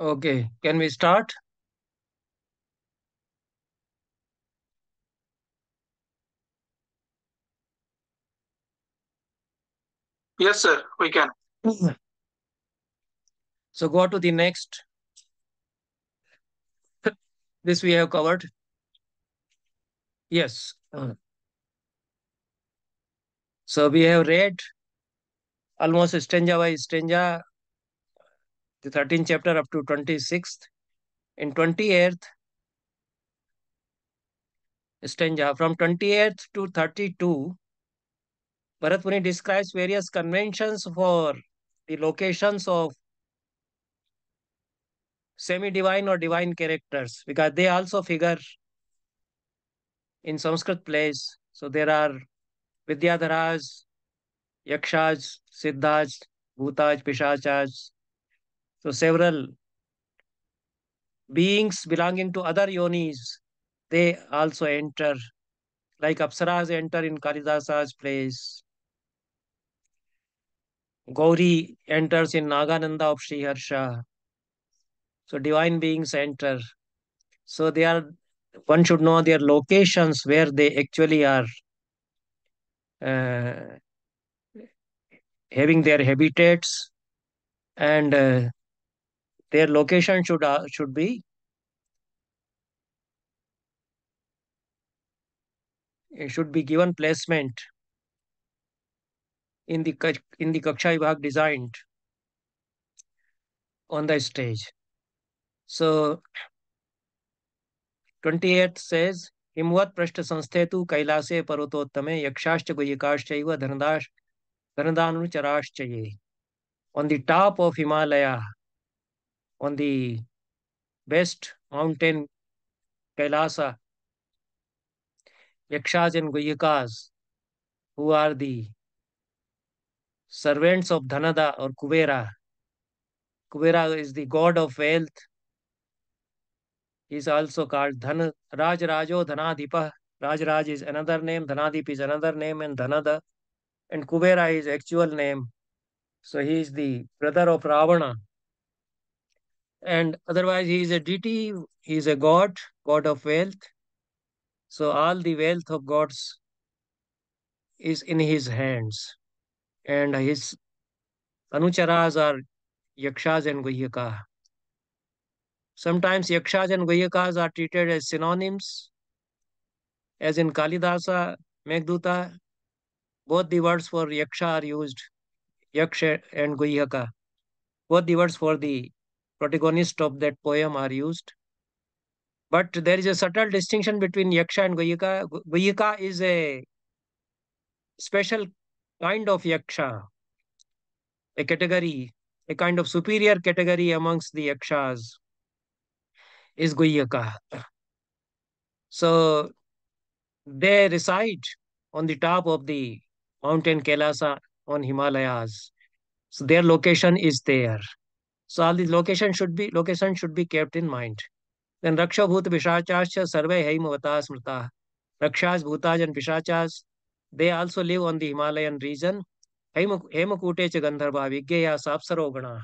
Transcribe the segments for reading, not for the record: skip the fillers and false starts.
Okay, can we start? Yes, sir, we can. So go to the next. This we have covered. Yes. So we have read almost stanza by stanza, the 13th chapter up to 26th. In 28th stanza, from 28th to 32, Bharat Muni describes various conventions for the locations of semi-divine or divine characters because they also figure in Sanskrit plays. So there are Vidyadharas, Yakshas, Siddhas, Bhutas, Pishachas. So several beings belonging to other yonis, they also enter, like Apsaras enter in Kalidasa's place. Gauri enters in Nagananda of Sri Harsha. So divine beings enter. So they are, one should know their locations where they actually are uh, having their habitats, and their location should be given placement in the in the Kakṣyavibhāga designed on the stage. So 28th says, हिमवत पृष्ठ संस्थेतु कैलासे पर्वतोत्तमे यक्षाश्च गुहिकाश्चैव धनदानुचराश्च ये. On the top of Himalaya, on the best mountain Kailasa, yakshas and guhikas, who are the servants of Dhanada or Kubera. Kubera is the god of wealth. He is also called Raj Rajo Dhanadipa. Raj Raj is another name, Dhanadip is another name, and Dhanada. And Kubera is actual name. So he is the brother of Ravana. And otherwise, he is a deity, he is a god, god of wealth. So all the wealth of gods is in his hands. And his anucharas are yakshas and guhyaka. Sometimes yakshas and guhyakas are treated as synonyms, as in Kalidasa, Megduta, both the words for yaksha are used, yaksha and guhyaka. Both the words for the protagonist of that poem are used. But there is a subtle distinction between yaksha and guhyaka. Guhyaka is a special kind of yaksha, a category, a kind of superior category amongst the yakshas is guhyaka. So they reside on the top of the mountain Kailasa on Himalayas. So their location is there. So all the location should be kept in mind. Then Raksha Bhut Pishachascha Sarve Haimavata Smrta. Rakshas, Bhutas, and Pishachas, they also live on the Himalayan region. Hemakute cha Gandharva Vigya Sapsarogana.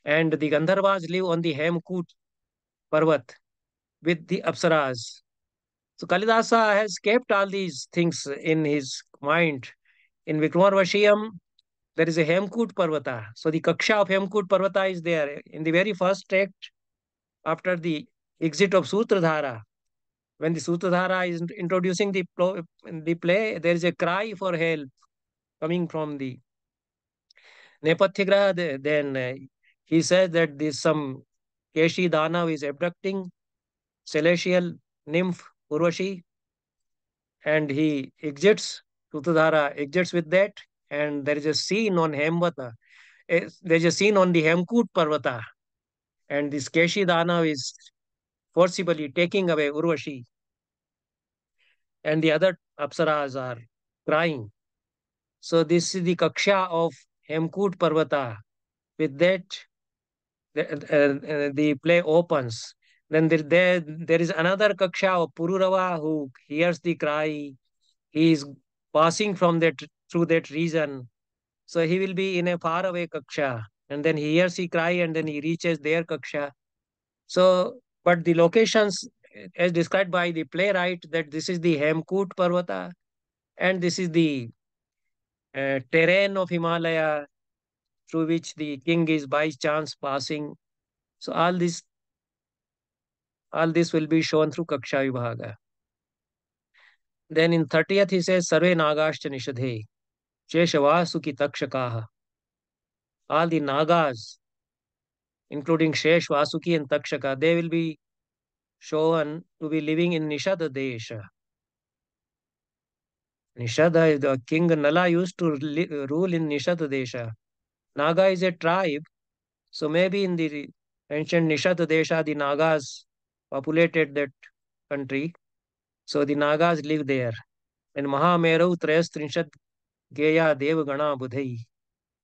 And the Gandharvas live on the Hemakut Parvat with the Apsaras. So Kalidasa has kept all these things in his mind. In Vikramarvashiyam, there is a Hemkut Parvata. So the Kaksha of Hemkut Parvata is there. In the very first act, after the exit of Sutradhara, when the Sutradhara is introducing the play, there is a cry for help coming from the Nepatyagraha. Then he says that this some Keshi Danav is abducting celestial nymph Urvashi, and he exits. Sutradhara exits with that, and there is a scene on Hemvata. There is a scene on the Hemkut Parvata, and this Keshi Danav is forcibly taking away Urvashi, and the other Apsaras are crying. So this is the Kaksha of Hemkut Parvata. With that, the play opens. Then there is another Kaksha of Pururava who hears the cry. He is passing from that through that region. So he will be in a faraway Kaksha. and then he hears he cry, and then he reaches their Kaksha. So, but the locations, as described by the playwright, that this is the Hemkut Parvata, and this is the terrain of Himalaya through which the king is by chance passing. So all this will be shown through Kakṣyavibhāga. Then in 30th he says Sarve Nagascha Nishadhe Sheshavasu Takshakaha. All the Nagas, including Shesh, Vasuki, and Takshaka, they will be shown to be living in Nishada Desha. Nishada, the king Nala used to rule in Nishada Desha. Naga is a tribe, so maybe in the ancient Nishada Desha, the Nagas populated that country. So the Nagas live there. And Mahameru Trayastrinshad Geya Devagana Budhai.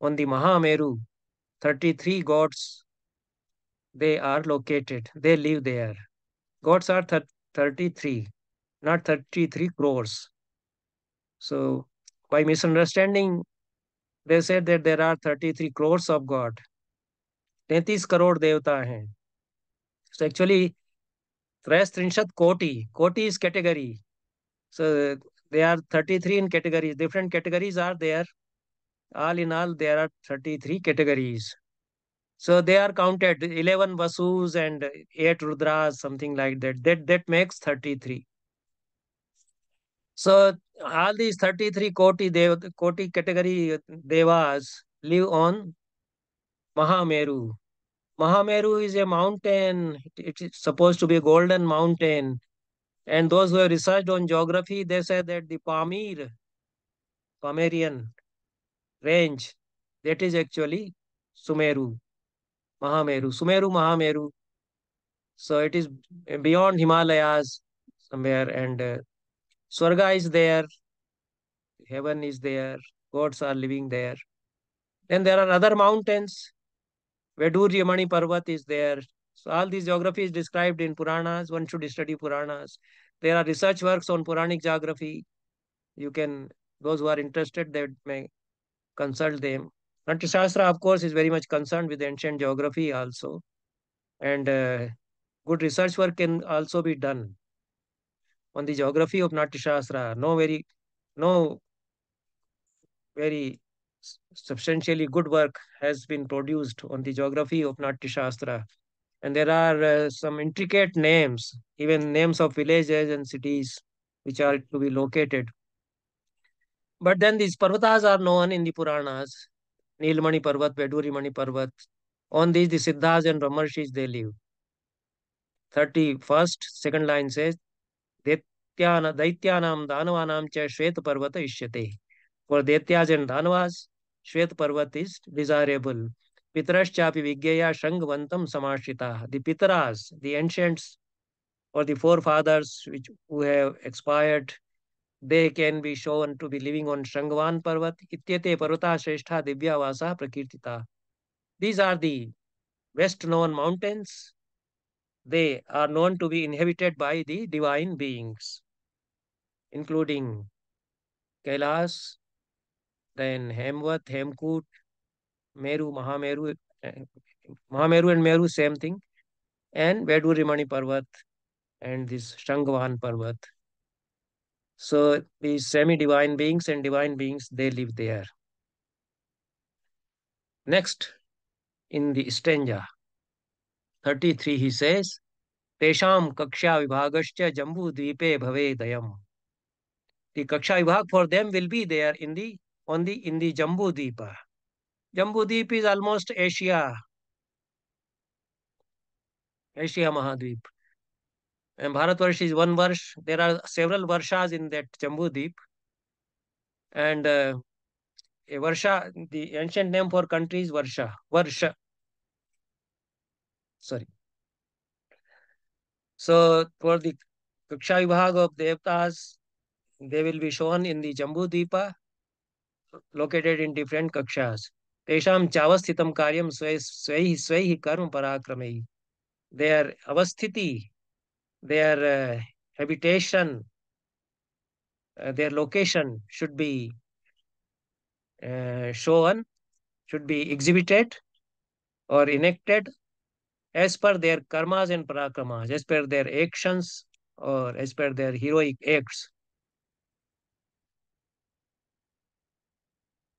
On the Mahameru, 33 gods, they are located. They live there. Gods are 33, not 33 crores. So by misunderstanding, they said that there are 33 crores of God. 33 crore देवता हैं. So actually, त्रयस्त्रिंशत् koti. Koti is category. So they are 33 in categories. Different categories are there. All in all, there are 33 categories. So they are counted 11 Vasus and 8 Rudras, something like that. That makes 33. So all these 33 Koti category devas live on Mahameru. Mahameru is a mountain. It is supposed to be a golden mountain. And those who have researched on geography, they say that the Pamerian range, that is actually Sumeru, Mahameru. So it is beyond Himalayas somewhere, and Swarga is there, heaven is there, gods are living there. Then there are other mountains. Veduryamani Parvat is there. So all these geography is described in Puranas. One should study Puranas. There are research works on Puranic geography. You can, those who are interested, they may consult them. Nāṭyaśāstra, of course, is very much concerned with ancient geography also. And good research work can also be done on the geography of Nāṭyaśāstra. No very substantially good work has been produced on the geography of Nāṭyaśāstra. And there are some intricate names, even names of villages and cities which are to be located. But then these parvatas are known in the Puranas. Nilmani Parvat, Vedurimani Parvat. On these, the Siddhas and Brahmarshis, they live. 31st, second line says, Daityanam Danavanam cha Shweta Parvata Ishyate. For Daityas and Danavas, Shweta Parvat is desirable. Pitaraschapi Vigya Shangvantam Samashita. The Pitaras, the ancients or the forefathers who have expired, they can be shown to be living on Shangvan Parvat. Ityate Parvata Shrestha Divya Vasa Prakirtita. These are the best known mountains. They are known to be inhabited by the divine beings, including Kailas, then Hemvat, Hemkut, Meru, Mahameru and Meru, same thing, and Vedurimani Parvat and this Shangvan Parvat. So these semi-divine beings and divine beings, they live there. Next, in the stanza 33, he says, Tesham Kakṣyavibhāgascha Jambu Dvipe Bhavedayam. The Kakṣyavibhāga for them will be there in the Jambu Dvipa. Jambu Dvip is almost Asia Mahadvip. And Bharatvarsh is one verse. There are several varshas in that Jambu Dvip. And a Varsha, the ancient name for country is Varsha. Sorry. So for the Kakṣyavibhāga of Devtas, they will be shown in the Jambu Dvipa, located in different Kakshas. Tesham Chavasthitam Karyam Svaihi Karma Parakramei. Their avasthiti, their habitation, their location should be shown, should be exhibited or enacted as per their karmas and parakramas, as per their actions or as per their heroic acts.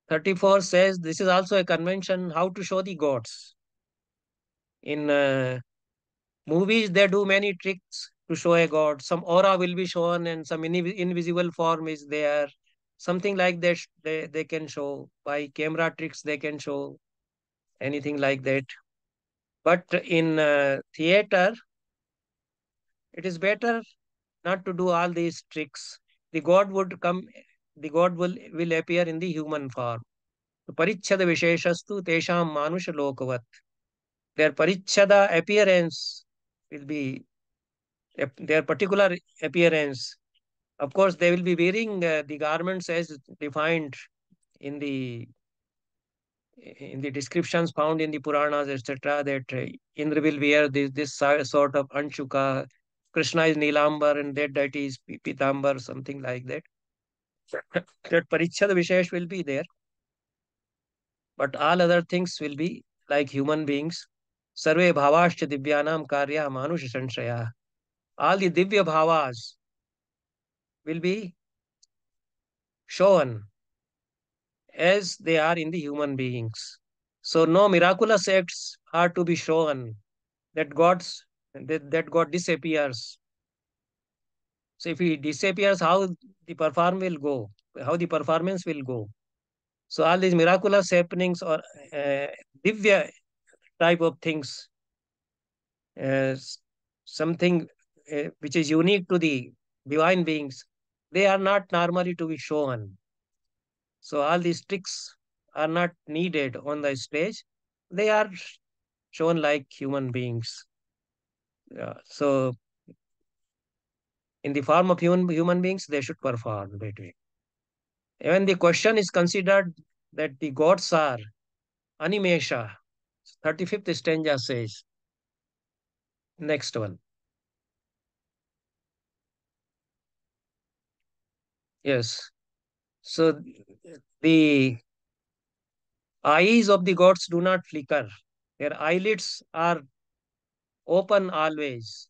34 says this is also a convention how to show the gods. In movies, they do many tricks to show a god. Some aura will be shown and some invisible form is there. Something like that they can show. By camera tricks, they can show anything like that. But in theater, it is better not to do all these tricks. The god would come, the god will appear in the human form. Parichhada Visheshastu Tesham Manusha Lokavat. Their Parichhada appearance will be their particular appearance. Of course, they will be wearing the garments as defined in the descriptions found in the Puranas, etc. That Indra will wear this sort of Anshuka, Krishna is Nilambar, and that deity is Pitambar, something like that. That Parichhad Vishesh will be there, but all other things will be like human beings. Sarve bhavascha divyanam karya manusha sanshaya. All the divya bhavas will be shown as they are in the human beings. So no miraculous acts are to be shown that God disappears. So if he disappears, how the perform will go, how the performance will go. So all these miraculous happenings or divya type of things, uh, something which is unique to the divine beings, they are not normally to be shown. So all these tricks are not needed on the stage. They are shown like human beings. So in the form of human beings, they should perform that way. Even the question is considered that the gods are animesha. 35th stanza says, next one. Yes. So the eyes of the gods do not flicker. Their eyelids are open always.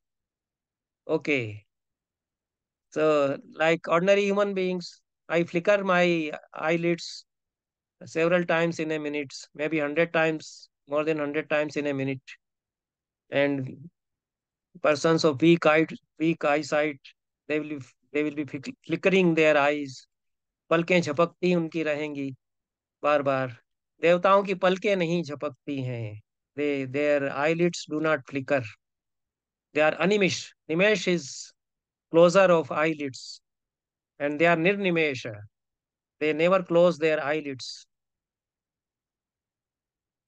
Okay. So like ordinary human beings, I flicker my eyelids several times in a minute, maybe 100 times, more than 100 times in a minute. And persons of weak eyesight, they will they will be flickering their eyes. पलकें झपकती उनकी रहेंगी बार बार. देवताओं की पलकें नहीं झपकती हैं. Their eyelids do not flicker. They are animish. Nimesh is closer of eyelids, and they are nirnimesha. They never close their eyelids.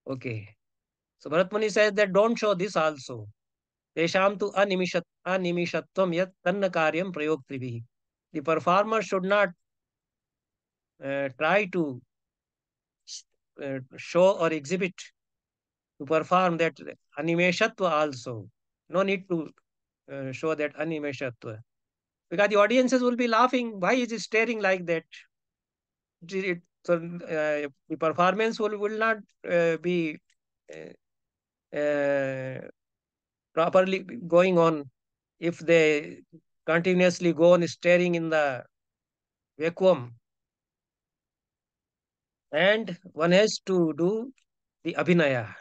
Okay. So Bharat Muni says that don't show this also. Tesham tu animishatvam yat tanna karyam prayoktrivi. The performer should not try to show or exhibit to perform that animeshatva also. No need to show that animeshatva. Because the audiences will be laughing. Why is he staring like that? So the performance will not be properly going on if they continuously go on staring in the vacuum. And one has to do the abhinaya.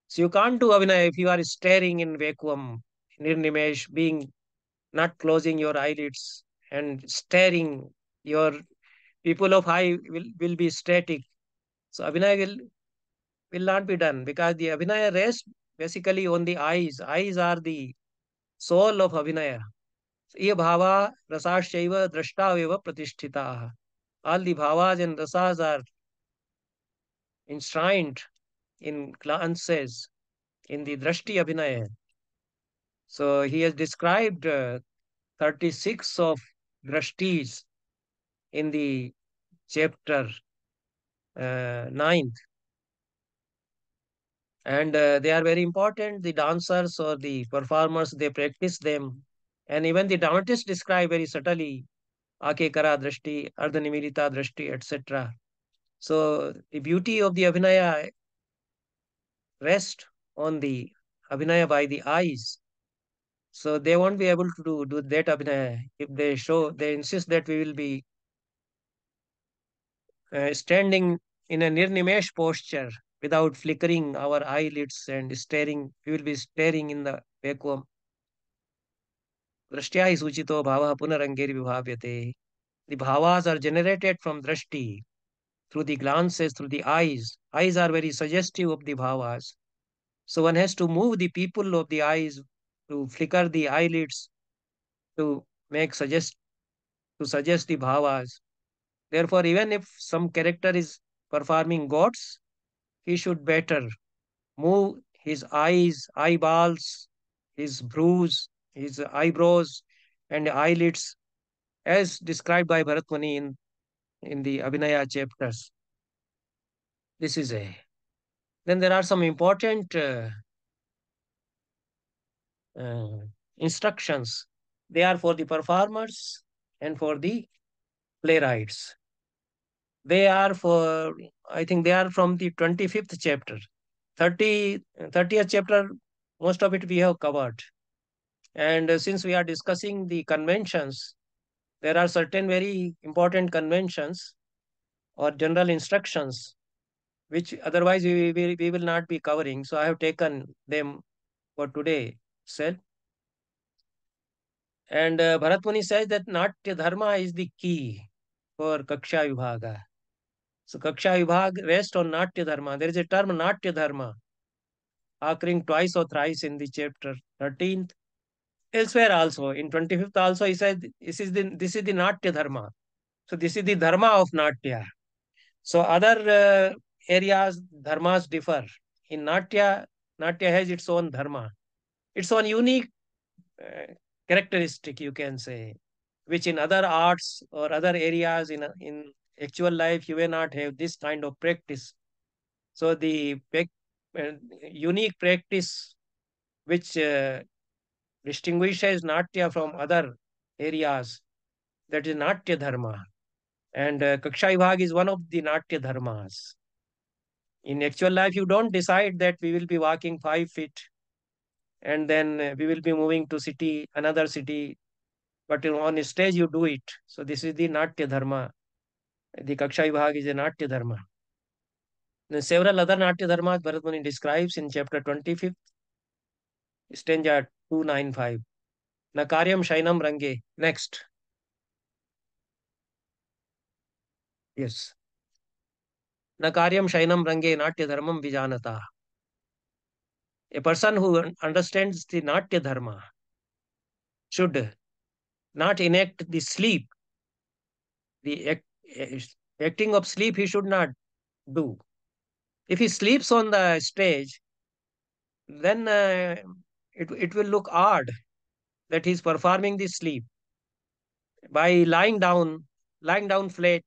So you can't do abhinaya if you are staring in vacuum, nirnimesh, being not closing your eyelids and staring. Your people of high will be static. So abhinaya will not be done because the abhinaya rests basically on the eyes. Eyes are the soul of abhinaya. Ye bhava rasashaiva drashtavyeva pratisthita. All the bhavas and rasas are enshrined in glances in the drashti abhinaya. So he has described 36 of drashtis in the chapter 9th. And they are very important. The dancers or the performers, they practice them. And even the dramatists describe very subtly Ake Kara Drashti, Ardhanimilita Drashti, etc. So the beauty of the Abhinaya rests on the Abhinaya by the eyes. So they won't be able to do that Abhinaya if they insist that we will be standing in a Nirnimesh posture without flickering our eyelids and staring. We will be staring in the vacuum. Drashtya hi suchito bhava punarangeri vibhavyate. The bhavas are generated from drashti, through the glances, through the eyes. Eyes are very suggestive of the bhavas. So one has to move the pupil of the eyes, to flicker the eyelids, to make suggest the bhavas. Therefore, even if some character is performing gods, he should better move his eyes, eyeballs, his brows, his eyebrows, and eyelids, as described by Bharat Muni in the Abhinaya chapters. This is a. Then there are some important uh, instructions. They are for the performers and for the playwrights. They are for, I think they are from the 25th chapter. 30th chapter, most of it we have covered. And since we are discussing the conventions, there are certain very important conventions or general instructions which otherwise we will not be covering. So I have taken them for today. Said. And Bharat Muni says that Natya Dharma is the key for Kakṣyavibhāga. So Kakṣyavibhāga rests on Natya Dharma. There is a term Natya Dharma occurring twice or thrice in the chapter 13th. Elsewhere also, in 25th also, he said this is the Natya Dharma. So this is the Dharma of Natya. So other areas, dharmas differ. In Natya, Natya has its own dharma, its own unique characteristic, you can say, which in other arts or other areas in actual life you may not have this kind of practice. So the unique practice which distinguishes Natya from other areas, that is Natya Dharma. And Kakṣyavibhāga is one of the Natya Dharmas. In actual life, you don't decide that we will be walking 5 feet and then we will be moving to city, another city, but on stage you do it. So this is the Natya Dharma. The Kakṣyavibhāga is a Natya Dharma. Then several other Natya Dharmas Bharat Muni describes in chapter 25th, stanza 295. Nakaryam Shainam Range. Next. Yes. Nakaryam Shainam Range Natya Dharmam Vijanata. A person who understands the Natya Dharma should not enact the sleep. The acting of sleep he should not do. If he sleeps on the stage, then it will look odd that he's performing the sleep by lying down flat.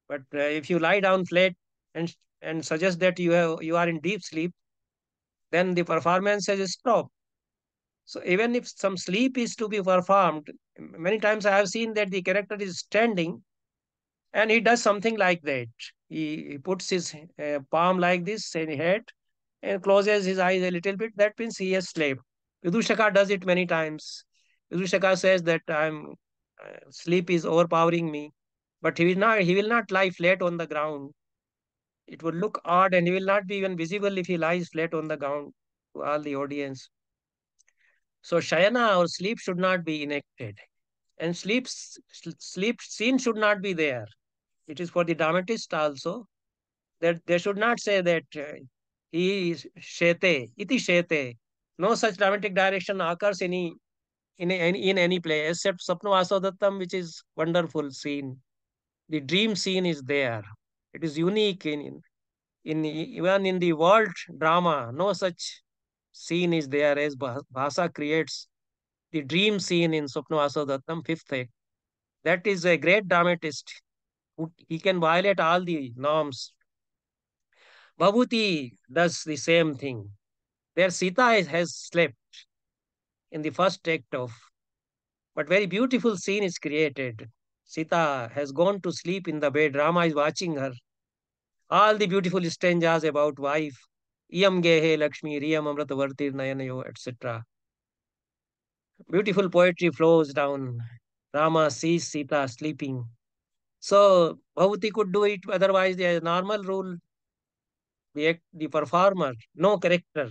But if you lie down flat and suggest that you are in deep sleep, then the performance has stopped. So even if some sleep is to be performed, many times I have seen that the character is standing and he does something like that. He puts his palm like this in his head and closes his eyes a little bit. That means he has slept. Vidushaka does it many times. Vidushaka says that sleep is overpowering me, but he will not lie flat on the ground. It would look odd and he will not be even visible if he lies flat on the ground to all the audience. So Shayana or sleep should not be enacted. And sleep scene should not be there. It is for the dramatist also, that they should not say that he is shete, iti shete. No such dramatic direction occurs in any play except Sapno Asodattam, which is wonderful scene. The dream scene is there. It is unique even in the world drama. No such scene is there as Bhasa creates the dream scene in Sapno Asodattam, fifth act. That is a great dramatist. He can violate all the norms. Bhabhuti does the same thing. There Sita has slept in the first act of, but very beautiful scene is created. Sita has gone to sleep in the bed. Rama is watching her. All the beautiful stanzas about wife. Iyam gehe Lakshmi, Riyam Amratavartir Nayanayo, etc. Beautiful poetry flows down. Rama sees Sita sleeping. So Bhavuti could do it, otherwise the normal rule, the performer, no character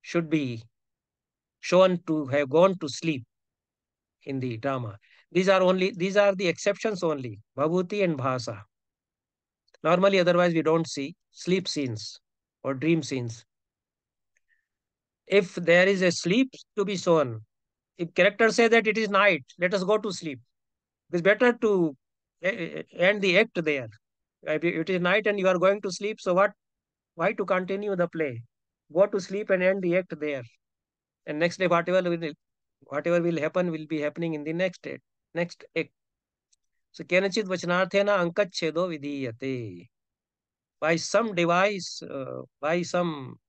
should be shown to have gone to sleep in the drama. These are the exceptions only, Bhavuti and Bhasa. Normally, otherwise we don't see sleep scenes or dream scenes. If there is a sleep to be shown, if characters say that it is night, let us go to sleep. It's better to end the act there. If it is night and you are going to sleep, so what? Why to continue the play? Go to sleep and end the act there. And next day, whatever will happen will be happening in the next act. Next act. So kenachit vachanarthena ankachchedo vidiyate. By some device, by some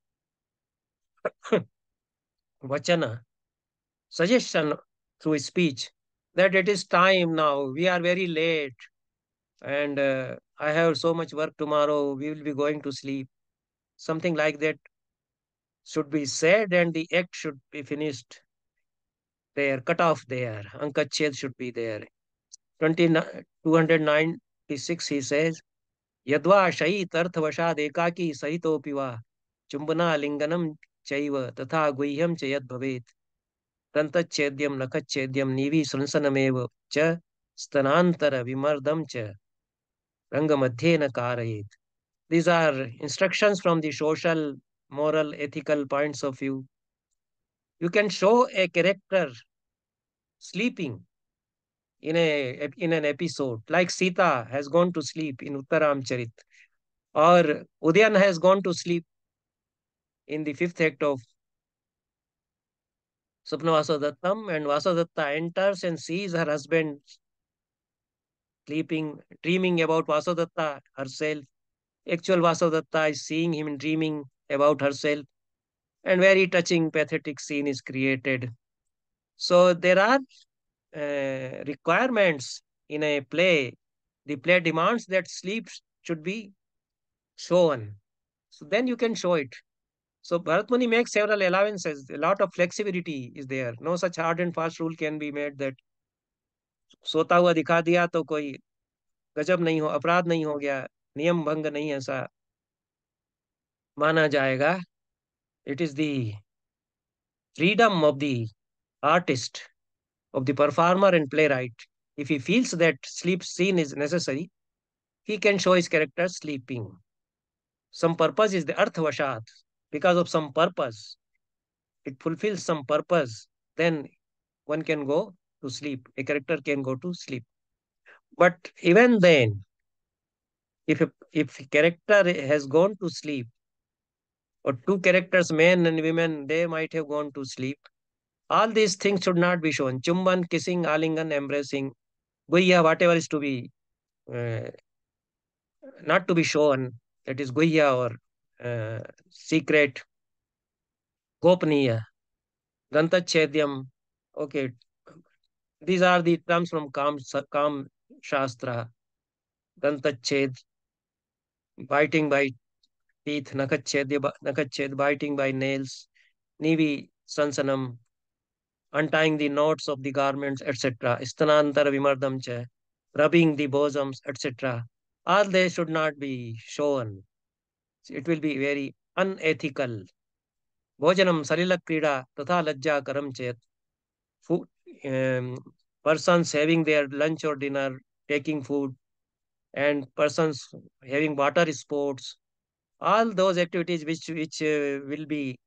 vachana, suggestion through speech, that it is time now, we are very late, and I have so much work tomorrow, we will be going to sleep. Something like that should be said, and the act should be finished there, cut off there. Ankached should be there. 296 he says, Yadva shait arthavashad ekaki sahitopi va chumbana linganam chaiva tatha guhyam chayat bhavet dantachedyam nakachedyam nivi sransanameva cha stanantara vimardam cha rangamadhyena karayet. These are instructions from the social, moral, ethical points of view. You can show a character sleeping in an episode, like Sita has gone to sleep in Uttaram Charit, or Udyan has gone to sleep in the fifth act of Sapna Vasadattam, and Vasadatta enters and sees her husband sleeping, dreaming about Vasadatta herself. Actual Vasadatta is seeing him dreaming about herself, and very touching, pathetic scene is created. So there are requirements in a play. The play demands that sleep should be shown. So then you can show it. So Bharat Muni makes several allowances. A lot of flexibility is there. No such hard and fast rule can be made that सोता हुआ दिखा दिया तो कोई गजब नहीं हो, अपराध नहीं हो गया, नियम भंग नहीं ऐसा माना जाएगा. It is the freedom of the artist, of the performer and playwright. If he feels that sleep scene is necessary, he can show his character sleeping. Some purpose is the arthavashat. Because of some purpose, it fulfills some purpose, then one can go to sleep. A character can go to sleep. But even then, if a character has gone to sleep, or two characters, men and women, they might have gone to sleep. All these things should not be shown. Chumban, kissing, alingan, embracing, guya, whatever is to be uh, not to be shown, that is guya or secret, gopniya, dantachedyam. Okay, these are the terms from Kam Shastra. Dantached, biting by teeth, nakached, biting by nails, nivi, sansanam, untying the knots of the garments, etc. Stanantara vimardam cha, rubbing the bosoms, etc. All they should not be shown. It will be very unethical. Bhojanam salila krida tatha lajja karam chet. Food, persons having their lunch or dinner, taking food, and persons having water sports, all those activities which will be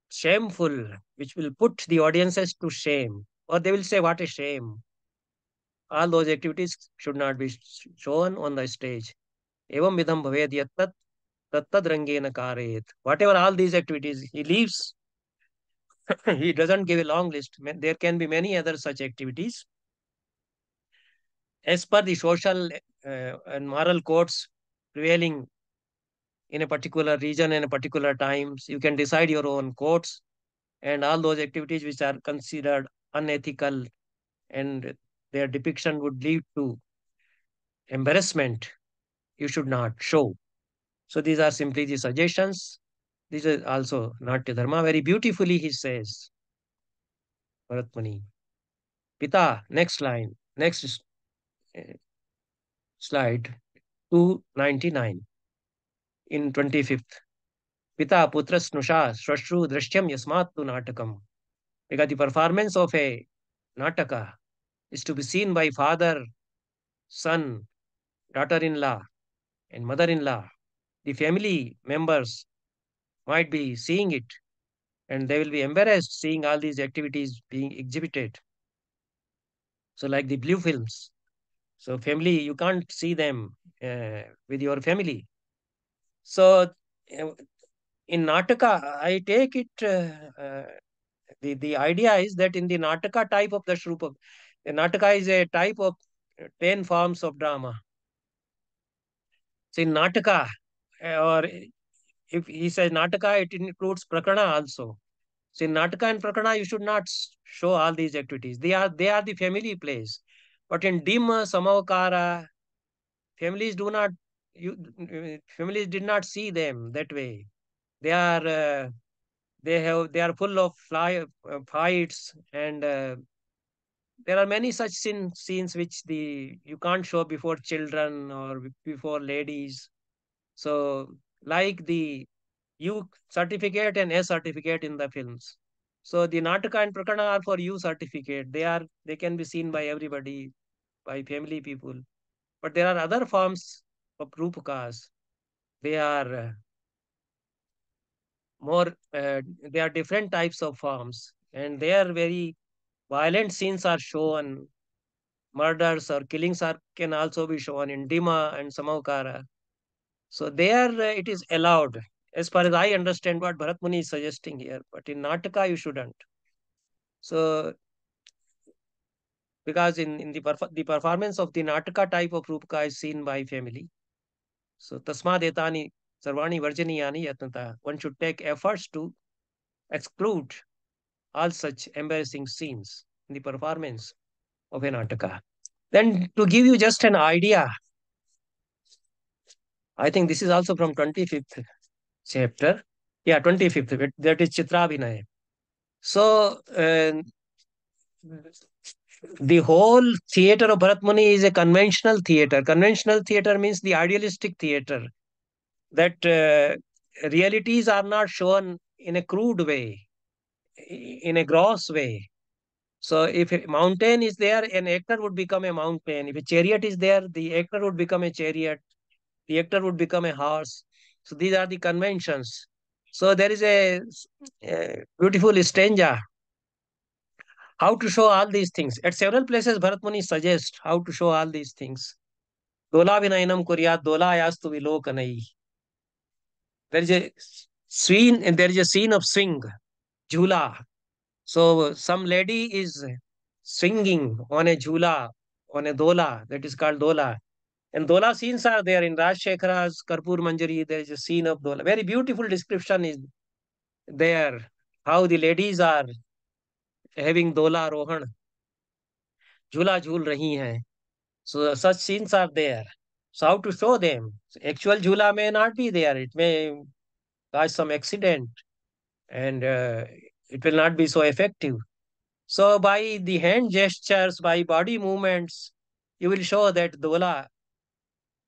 shameful, which will put the audiences to shame, or they will say, what a shame. All those activities should not be shown on the stage. Evam vidham bhaved yattat tattad rangena karayet. Whatever all these activities, he leaves, he doesn't give a long list. There can be many other such activities. As per the social and moral codes prevailing in a particular region and a particular times, you can decide your own codes, and all those activities which are considered unethical and their depiction would lead to embarrassment, you should not show. So these are simply the suggestions. This is also Natya Dharma. Very beautifully he says, Bharatmuni. Pita, next line, next uh, slide, 299 in 25th. Pita putra snusha swashru drishyam yasmat tu natakam. Because the performance of a nataka is to be seen by father, son, daughter-in-law, and mother-in-law. The family members might be seeing it and they will be embarrassed seeing all these activities being exhibited. So, like the blue films. So, family, you can't see them with your family. So, uh, in Nataka, I take it, the idea is that in the Nataka type of the Shrupa, the Nataka is a type of 10 forms of drama. So, in Nataka, or if he says Nataka, it includes Prakarana also. So in Natka and Prakana, you should not show all these activities. They are the family plays. But in Dima, Samavakara, families do not you families did not see them that way. They are they are full of fights and there are many such scenes which the you can't show before children or before ladies. So like the U certificate and A certificate in the films. So the Nataka and Prakana are for U certificate. They can be seen by everybody, by family people. But there are other forms of Rupakas. They are more. They are different types of forms, and they are very violent scenes are shown. Murders or killings are can also be shown in Dima and Samaukara. So there it is allowed, as far as I understand what Bharat Muni is suggesting here. But in Nataka you shouldn't. So because in the performance of the Nataka type of Rupaka is seen by family. So Tasmad etani sarvani varjaniyani yatnata. One should take efforts to exclude all such embarrassing scenes in the performance of a Nataka. Then to give you just an idea, I think this is also from 25th chapter. Yeah, 25th. That is Chitrabhinaya. So the whole theater of Bharat Muni is a conventional theater. Conventional theater means the idealistic theater, that realities are not shown in a crude way, in a gross way. So if a mountain is there, an actor would become a mountain. If a chariot is there, the actor would become a chariot. The actor would become a horse. So these are the conventions. So there is a beautiful stanza how to show all these things. At several places, Bharat Muni suggests how to show all these things. Dola vinayanam kuryat dola ayastu vilokanai. There is a scene, and there is a scene of swing, jhula. So some lady is swinging on a jhula, on a dola, that is called dola. And dola scenes are there in Rajshekhara's Karpur Manjari. There is a scene of dola. Very beautiful description is there. How the ladies are having dola rohan, jhula jhul rahi hai. So such scenes are there. So how to show them? Actual jhula may not be there. It may cause some accident and it will not be so effective. So by the hand gestures, by body movements, you will show that dola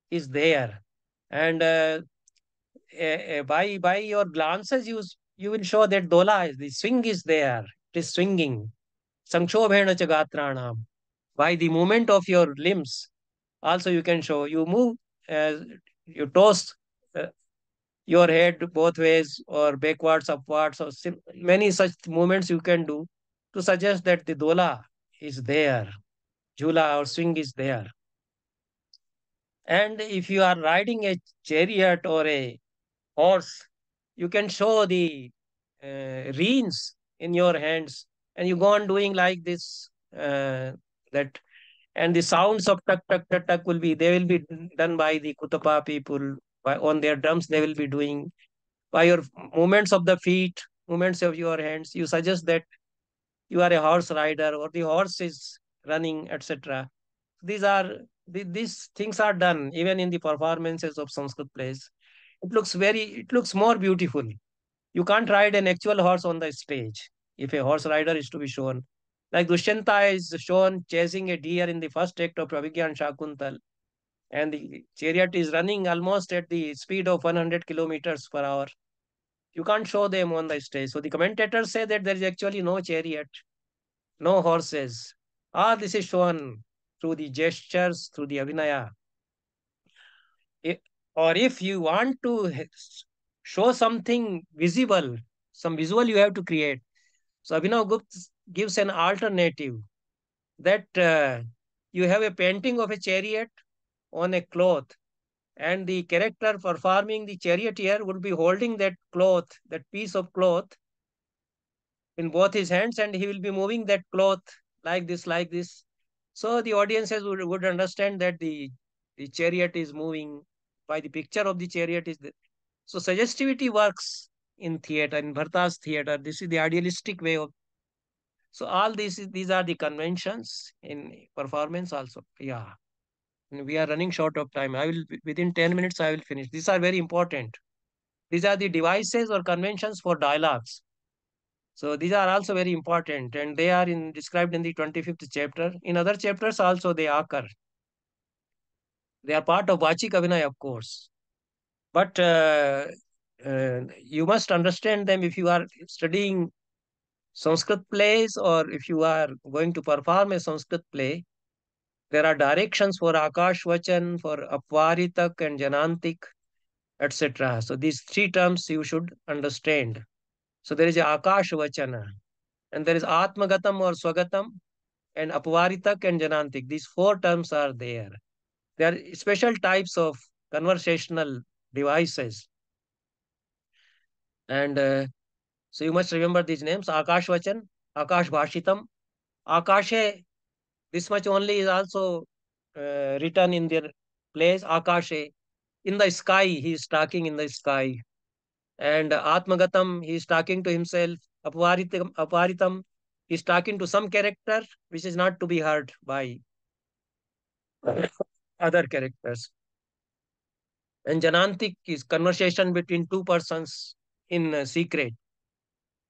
is there. And by your glances, you will show that the swing is there. It is swinging. Sankshoਭेन च गात्राणाम. By the movement of your limbs, also you can show. You move, uh, you toss uh, your head both ways or backwards, upwards, or many such movements you can do to suggest that the dola is there, jhula or swing is there. And if you are riding a chariot or a horse, you can show the reins in your hands, and you go on doing like this. That and the sounds of tuck tuck tuck tuck they will be done by the Kutapa people on their drums. They will be doing by your movements of the feet, movements of your hands. You suggest that you are a horse rider or the horse is running, etc. These things are done even in the performances of Sanskrit plays. It looks more beautiful. You can't ride an actual horse on the stage if a horse rider is to be shown. Like Dushyanta is shown chasing a deer in the first act of Pravigya and Shakuntal, and the chariot is running almost at the speed of 100 kilometers per hour. You can't show them on the stage. So the commentators say that there is actually no chariot, no horses. This is shown through the gestures, through the Abhinaya. I- or if you want to show something visible, some visual you have to create. So Abhinav Gupta gives an alternative that you have a painting of a chariot on a cloth, and the character performing the charioteer would be holding that cloth, that piece of cloth in both his hands, and he will be moving that cloth like this, like this. So the audiences would understand that the chariot is moving by the picture of the chariot is there. So suggestivity works in theater, in Bharta's theater. This is the idealistic way of. So all these are the conventions in performance also. Yeah. And we are running short of time. I will within 10 minutes I will finish. These are very important. These are the devices or conventions for dialogues. So these are also very important, and they are described in the 25th chapter. In other chapters also they occur. They are part of Vachik Abhinaya, of course. But you must understand them if you are studying Sanskrit plays or if you are going to perform a Sanskrit play. There are directions for Akash Vachan, for Apvaritak and Janantik, etc. So these three terms you should understand. So there is a Akash Vachana, and there is Atmagatam or Swagatam, and Apvaritak and Janantik. These four terms are there. They are special types of conversational devices. And so you must remember these names: Akash Vachan, Akash Bhashitam, Akashe. This much only is also written in their plays. Akashe, in the sky, he is talking in the sky. And Atmagatam, he is talking to himself. Apvaritam, he is talking to some character which is not to be heard by other characters. And Janantik is conversation between two persons in secret.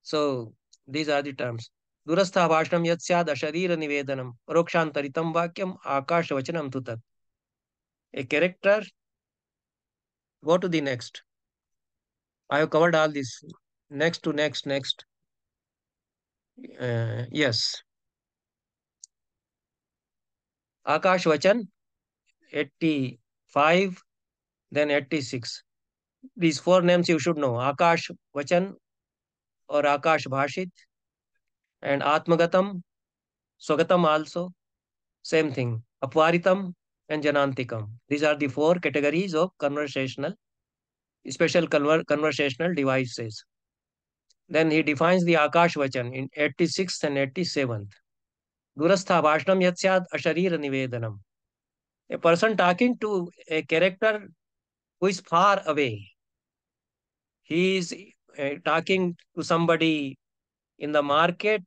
So these are the terms. Durastha bhashnam yat syad asharira nivedanam parokshantaritam vakyam akasha vachanam tutat. A character, go to the next. I have covered all this. Next to next, next. Yes. Akash Vachan, 85, then 86. These four names you should know. Akash Vachan or Akash Bhashit and Atmagatam, Swagatam also. Same thing. Apvaritam and Janantikam. These are the four categories of special conversational devices. Then he defines the Akash Vachan in 86th and 87th. Durastha Bhashnam Yatsyad Asharira Nivedanam. A person talking to a character who is far away. He is talking to somebody in the market,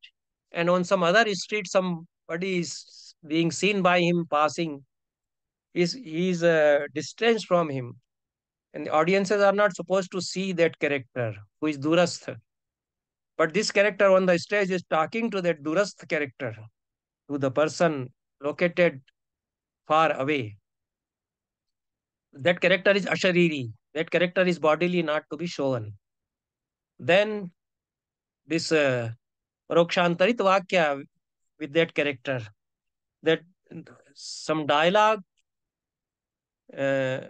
and on some other street, somebody is being seen by him passing. He is distanced from him, and the audiences are not supposed to see that character who is Durastha. But this character on the stage is talking to that Durastha character, to the person located far away. That character is Ashariri. That character is bodily not to be shown. Then this Rokshantarit Vakya with that character, that some dialogue uh,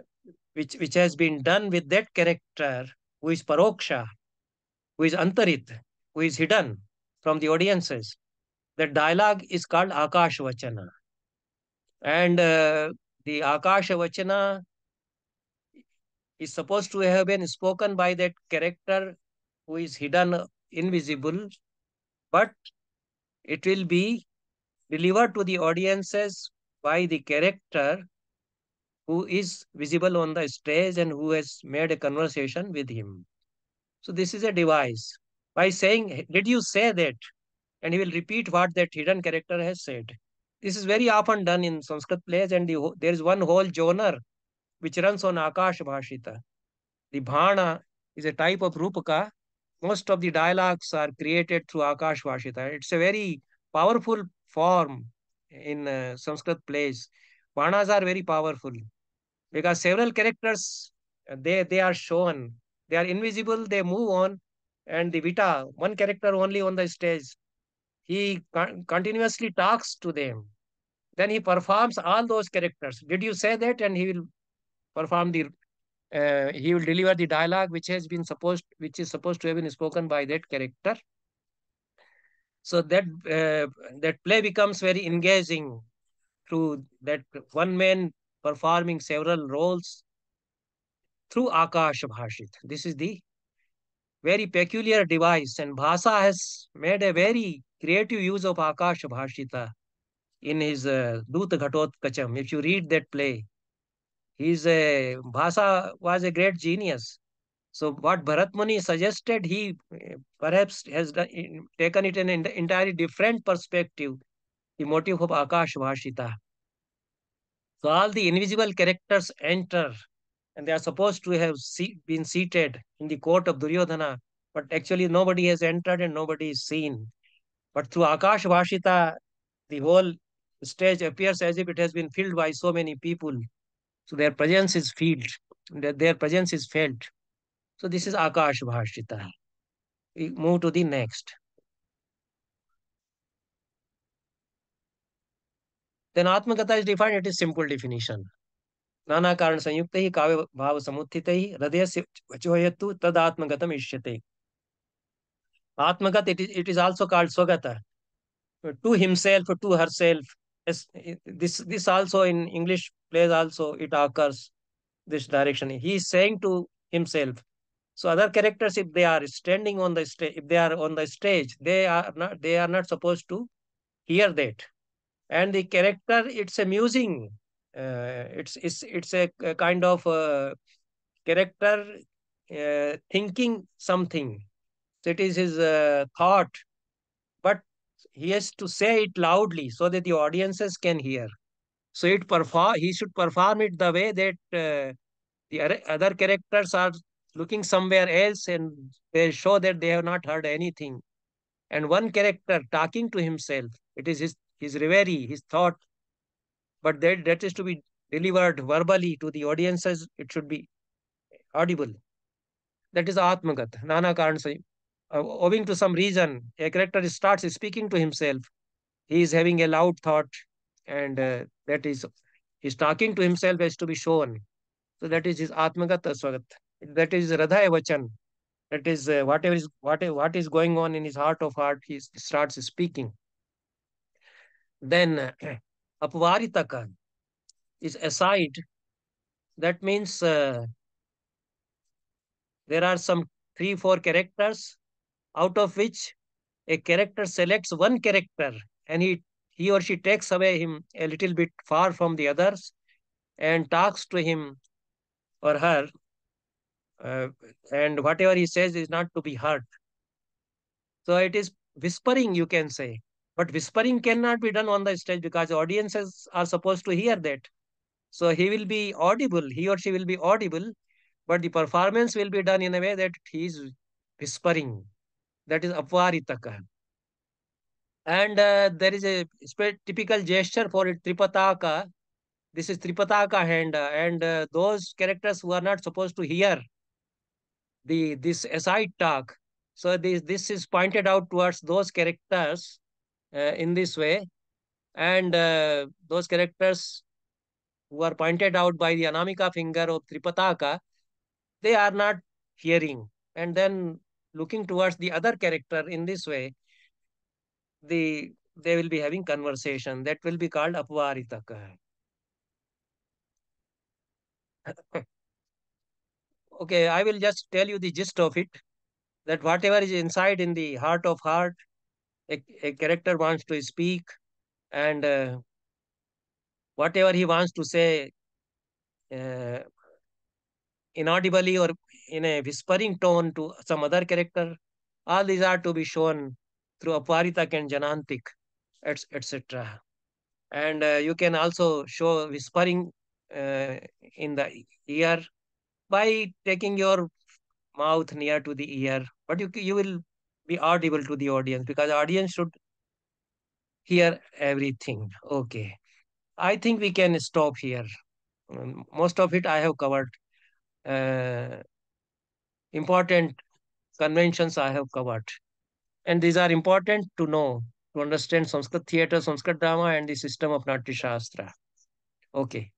which has been done with that character who is Paroksha, who is Antarit, who is hidden from the audiences. That dialogue is called Akash Vachana. And the Akash Vachana is supposed to have been spoken by that character who is hidden, invisible, but it will be delivered to the audiences by the character who is visible on the stage and who has made a conversation with him. So this is a device. By saying, did you say that? And he will repeat what that hidden character has said. This is very often done in Sanskrit plays, and there is one whole genre which runs on Akash Bhashita. The Bhana is a type of Rupaka. Most of the dialogues are created through Akash Vashita. It's a very powerful form in Sanskrit plays. Bhanas are very powerful because several characters they are shown. They are invisible. They move on, and the Vita, one character only on the stage, he continuously talks to them. Then he performs all those characters. Did you say that? And he will perform the he will deliver the dialogue which is supposed to have been spoken by that character. So that play becomes very engaging through that one man performing several roles through Akash Bhashit. This is the very peculiar device, and Bhasa has made a very creative use of Akash Bhashita in his Dut Ghatot Kacham. If you read that play, Bhasa was a great genius. So what Bharat Muni suggested, he perhaps has taken it in an entirely different perspective, the motive of Akash Bhashita. So all the invisible characters enter and they are supposed to have been seated in the court of Duryodhana, but actually nobody has entered and nobody is seen. But through Akash Vashita, the whole stage appears as if it has been filled by so many people. So their presence is felt. Their presence is felt. So this is Akash Vashita. We move to the next. Then Atmakatha is defined, it is simple definition. नाना कारण संयुक्त ही काव्य भाव समुत्थित ही हृदय से वचोयतु तद आत्मगतम इष्यते. Atmagat, it is also called Swagata. To himself, to herself. This also in English plays also it occurs this direction. He is saying to himself. So other characters, if they are standing on the stage, if they are on the stage, they are not supposed to hear that. And the character, it's amusing. It's a kind of character thinking something. So it is his thought, but he has to say it loudly so that the audiences can hear. So he should perform it the way that the other characters are looking somewhere else and they show that they have not heard anything. And one character talking to himself, it is his reverie, his thought, but that is to be delivered verbally to the audiences. It should be audible. That is Atmagat. Nana Karan say, owing to some reason, a character starts speaking to himself. He is having a loud thought, and that is he's talking to himself has to be shown. So that is his Atmagat Swagat. That is Radhaya Vachan. That is what is going on in his heart of heart. He starts speaking. Then Apvaritaka is aside. That means there are some 3, 4 characters, out of which a character selects one character and he or she takes away him a little bit far from the others and talks to him or her, uh, and whatever he says is not to be heard. So it is whispering, you can say. But whispering cannot be done on the stage because audiences are supposed to hear that. So he or she will be audible, but the performance will be done in a way that he is whispering. That is apvaritaka. And there is a typical gesture for it, tripataka. This is tripataka hand, and those characters who are not supposed to hear this aside talk. So this is pointed out towards those characters in this way, and those characters who are pointed out by the Anamika finger of Tripataka, they are not hearing. And then looking towards the other character in this way, they will be having conversation. That will be called Apvaritaka. Okay, I will just tell you the gist of it. That whatever is inside in the heart of heart, a character wants to speak, and whatever he wants to say uh, inaudibly or in a whispering tone to some other character, all these are to be shown through Aparitak and Janantik, etc. And you can also show whispering uh, in the ear, by taking your mouth near to the ear, but you will be audible to the audience, because audience should hear everything. Okay, I think we can stop here. Most of it I have covered. Uh, Important conventions I have covered, and these are important to know, to understand Sanskrit theatre, Sanskrit drama, and the system of Nāṭyaśāstra. Okay.